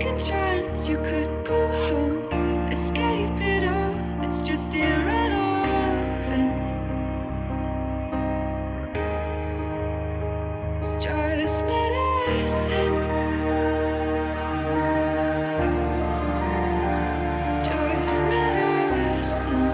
second chance, you could go home, escape it all, it's just irrelevant. It's just medicine. It's just medicine.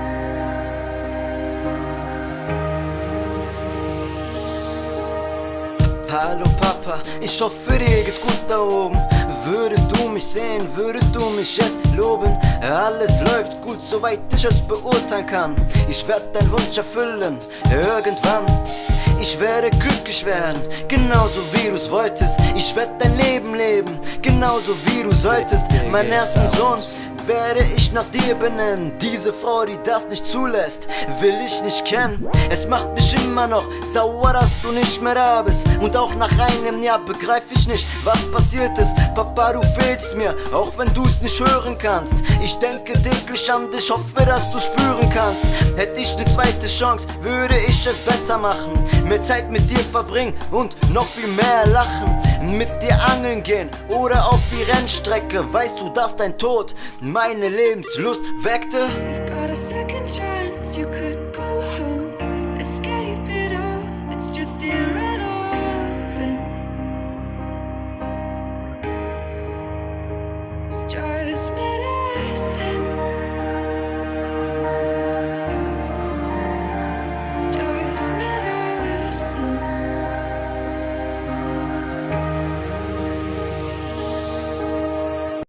Hallo Papa, ich hoffe dir geht's gut da oben. Würdest du mich sehen, würdest du mich jetzt loben? Alles läuft gut, soweit ich es beurteilen kann. Ich werde deinen Wunsch erfüllen, irgendwann. Ich werde glücklich werden, genauso wie du's wolltest. Ich werde dein Leben leben, genauso wie du solltest. Meinen ersten Sohn werde ich nach dir benennen. Diese Frau, die das nicht zulässt, will ich nicht kennen. Es macht mich immer noch sauer, dass du nicht mehr da bist. Und auch nach einem Jahr begreif ich nicht, was passiert ist. Papa, du fehlst mir, auch wenn du's nicht hören kannst. Ich denke täglich an dich, hoffe, dass du spüren kannst. Hätte ich eine zweite Chance, würde ich es besser machen. Mehr Zeit mit dir verbringen und noch viel mehr lachen. Mit dir angeln gehen oder auf die Rennstrecke. Weißt du, dass dein Tod meine Lebenslust weckte? You got a second chance.